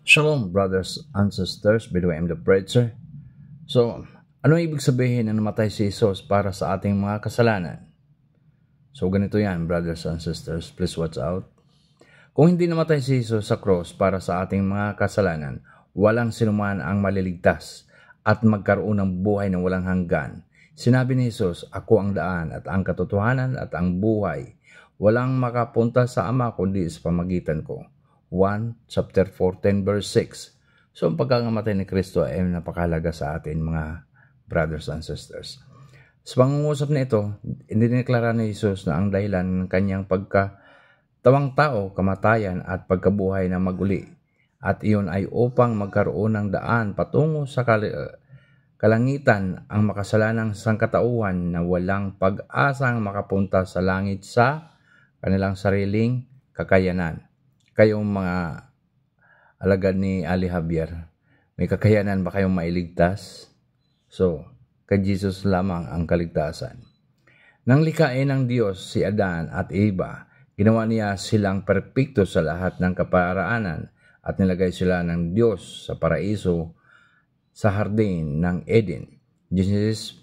Shalom, brothers and sisters. By the way, I'm the preacher. So, ano ibig sabihin na namatay si Jesus para sa ating mga kasalanan? So, ganito yan, brothers and sisters. Please watch out. Kung hindi namatay si Jesus sa cross para sa ating mga kasalanan, walang sinuman ang maliligtas at magkaroon ng buhay na walang hanggan. Sinabi ni Jesus, "Ako ang daan at ang katotohanan at ang buhay. Walang makapunta sa Ama kundi sa pamagitan ko." 1 chapter 14 verse 6. So ang pagkakamatay ni Kristo ay napakahalaga sa atin, mga brothers and sisters. Sa pangungusap na ito, inineklara ni Jesus na ang dahilan ng kanyang pagkatawang tao, kamatayan at pagkabuhay na maguli. At iyon ay upang magkaroon ng daan patungo sa kalangitan ang makasalanang sangkatauhan na walang pag-asang makapunta sa langit sa kanilang sariling kakayanan. Kayong mga alagad ni Ali Javier, may kakayanan ba kayong mailigtas? So, kay Jesus lamang ang kaligtasan. Nang likhain ng Diyos si Adan at Eva, ginawa niya silang perpekto sa lahat ng kaparaanan at nilagay sila ng Diyos sa paraiso sa hardin ng Eden. Genesis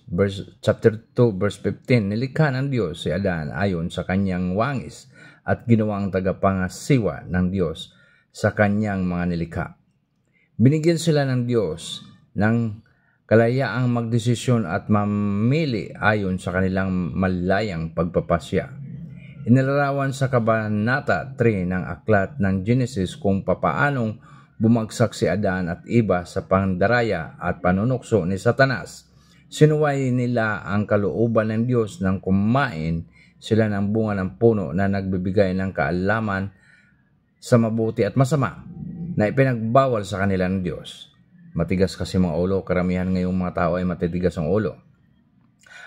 chapter 2 verse 15, nilikha ng Diyos si Adan ayon sa kanyang wangis at ginawang tagapangasiwa ng Diyos sa kanyang mga nilikha. Binigyan sila ng Diyos ng kalayaang magdesisyon at mamili ayon sa kanilang malayang pagpapasya. Inilarawan sa Kabanata 3 ng Aklat ng Genesis kung papaanong bumagsak si Adan at Eva sa pandaraya at panunukso ni Satanas. Sinuway nila ang kalooban ng Diyos nang kumain sila ng bunga ng puno na nagbibigay ng kaalaman sa mabuti at masama na ipinagbawal sa kanila ng Diyos. Matigas kasi mga ulo, karamihan ngayong mga tao ay matitigas ang ulo.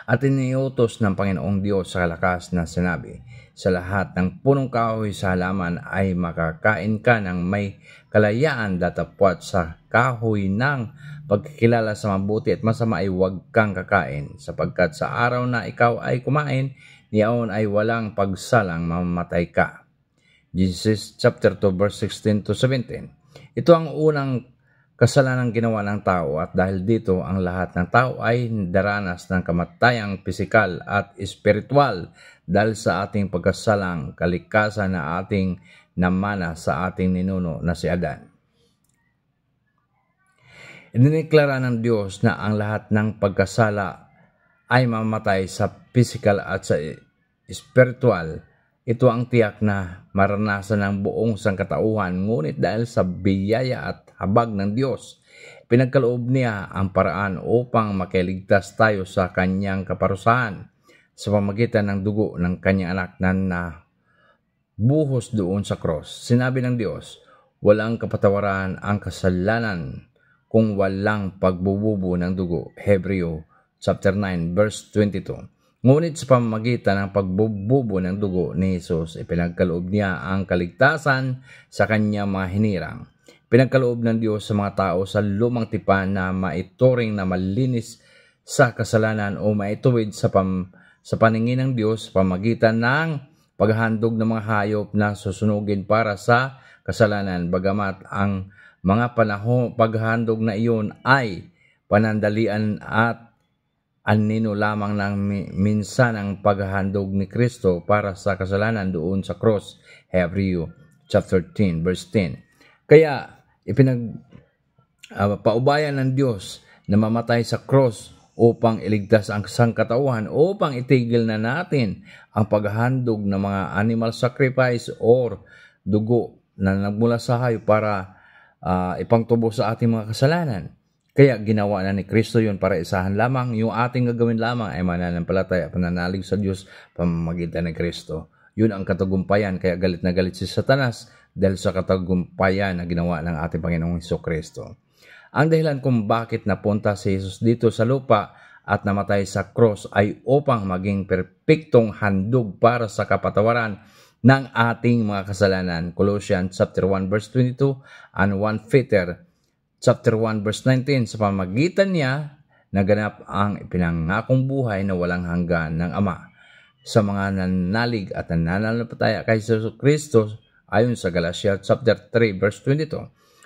At iniutos ng Panginoong Diyos sa kalakas na sinabi, "Sa lahat ng punong kahoy sa halaman ay makakain ka ng may kalayaan, datapwat sa kahoy ng pagkikilala sa mabuti at masama ay huwag kang kakain, sapagkat sa araw na ikaw ay kumain, niyaon ay walang pagsalang mamamatay ka." Genesis chapter 2 verse 16 to 17. Ito ang unang kasalanang ginawa ng tao at dahil dito ang lahat ng tao ay daranas ng kamatayang pisikal at espiritual dahil sa ating pagkasalang kalikasan na ating namana sa ating ninuno na si Adan. Inineklara ng Diyos na ang lahat ng pagkasala ay mamatay sa pisikal at sa espiritual. Ito ang tiyak na maranasan ng buong sangkatauhan, ngunit dahil sa biyaya at habag ng Diyos, pinagkaloob niya ang paraan upang makiligtas tayo sa kanyang kaparusahan sa pamamagitan ng dugo ng kanyang anak na nabuhos doon sa cross. Sinabi ng Diyos, walang kapatawaran ang kasalanan kung walang pagbububo ng dugo. Hebreo chapter 9 verse 22. Ngunit sa pamamagitan ng pagbububo ng dugo ni Jesus, ipinagkaloob niya ang kaligtasan sa kanyang mga hinirang. Pinagkaloob ng Diyos sa mga tao sa lumang tipan na maituring na malinis sa kasalanan o maituwid sa paningin ng Diyos sa pamamagitan ng paghahandog ng mga hayop na susunugin para sa kasalanan. Bagamat ang mga panahong paghahandog na iyon ay panandalian at anino lamang ng minsan ang paghahandog ni Kristo para sa kasalanan doon sa cross. Hebreo chapter 10 verse 10. Kaya paubayan ng Diyos na mamatay sa cross upang iligtas ang sangkatauhan, upang itigil na natin ang paghahandog ng mga animal sacrifice or dugo na nagmula sa hayop para ipangtubo sa ating mga kasalanan. Kaya ginawa na ni Kristo yun para isahan lamang. Yung ating gagawin lamang ay mananampalataya, pananalig sa Diyos pamamagitan ni Kristo. Yun ang katagumpayan. Kaya galit na galit si Satanas dahil sa katagumpayan na ginawa ng ating Panginoong Hesukristo. Ang dahilan kung bakit napunta si Jesus dito sa lupa at namatay sa cross ay upang maging perpektong handog para sa kapatawaran ng ating mga kasalanan. Colossians chapter 1 verse 22 and 1 Peter chapter 1 verse 19, sa pamamagitan niya naganap ang ipinangakong buhay na walang hanggan ng Ama sa mga nananalig at nananampalataya kay Jesucristo ayon sa Galatia chapter 3 verse 22.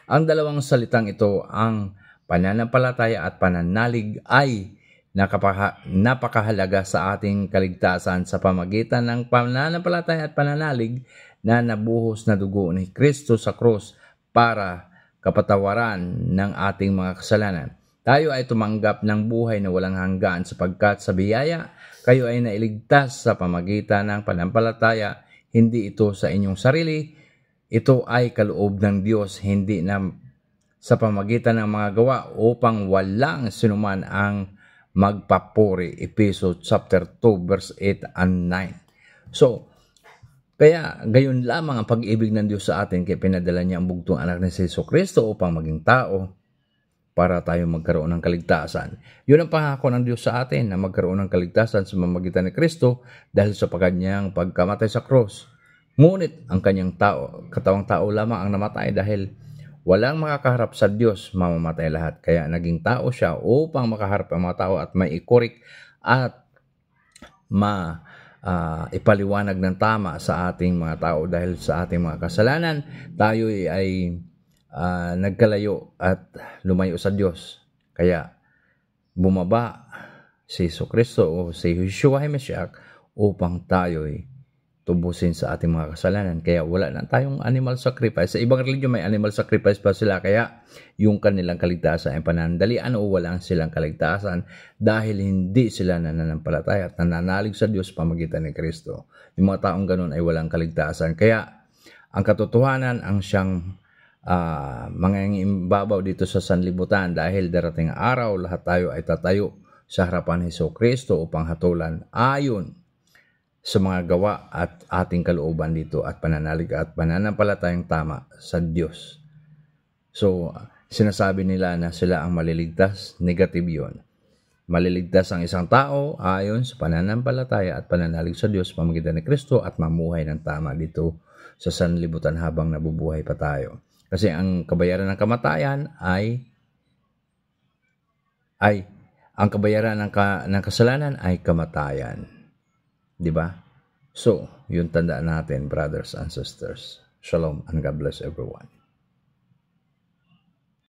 Ang dalawang salitang ito, ang pananampalataya at pananalig, ay napakahalaga sa ating kaligtasan sa pamagitan ng pananampalataya at pananalig na nabuhos na dugo ni Kristo sa krus para kapatawaran ng ating mga kasalanan. Tayo ay tumanggap ng buhay na walang hanggan sapagkat sa biyaya kayo ay nailigtas sa pamagitan ng pananampalataya. Hindi ito sa inyong sarili, ito ay kaloob ng Diyos, hindi na sa pamagitan ng mga gawa upang walang sinuman ang magpapuri. Ephesians chapter 2 verse 8 and 9. So, kaya gayon lamang ang pag-ibig ng Diyos sa atin, kaya pinadala niya ang bugtong anak ni Jesucristo upang maging tao para tayo magkaroon ng kaligtasan. Yun ang pangako ng Diyos sa atin, na magkaroon ng kaligtasan sa pamamagitan ni Kristo dahil sa kanyang pagkamatay sa cross. Ngunit ang kanyang katawang tao lamang ang namatay dahil walang makakaharap sa Diyos, mamamatay lahat. Kaya naging tao siya upang makaharap ang mga tao at maikurik at ipaliwanag ng tama sa ating mga tao. Dahil sa ating mga kasalanan, tayo ay nagkalayo at lumayo sa Diyos. Kaya bumaba si Jesucristo o si Yeshua HaMashiach upang tayo'y tubusin sa ating mga kasalanan. Kaya wala na tayong animal sacrifice. Sa ibang religion may animal sacrifice pa sila, kaya yung kanilang kaligtasan ay panandalian o walang silang kaligtasan dahil hindi sila nananampalataya at nananalig sa Diyos pamagitan ni Kristo. Yung mga taong ganun ay walang kaligtasan. Kaya ang katotohanan ang siyang mangingimbabaw dito sa sanlibutan, dahil darating araw lahat tayo ay tatayo sa harapan ni Jesucristo upang hatulan ayon sa mga gawa at ating kalooban dito at pananalig at pananampalatayang tama sa Diyos. So, sinasabi nila na sila ang maliligtas. Negative yun. Maliligtas ang isang tao ayon sa pananampalataya at pananalig sa Diyos pamamagitan ni Kristo at mamuhay ng tama dito sa sanlibutan habang nabubuhay pa tayo. Kasi ang kabayaran ng kamatayan ay ang kabayaran ng kasalanan ay kamatayan. 'Di ba? So, yun tandaan natin, brothers and sisters. Shalom and God bless everyone.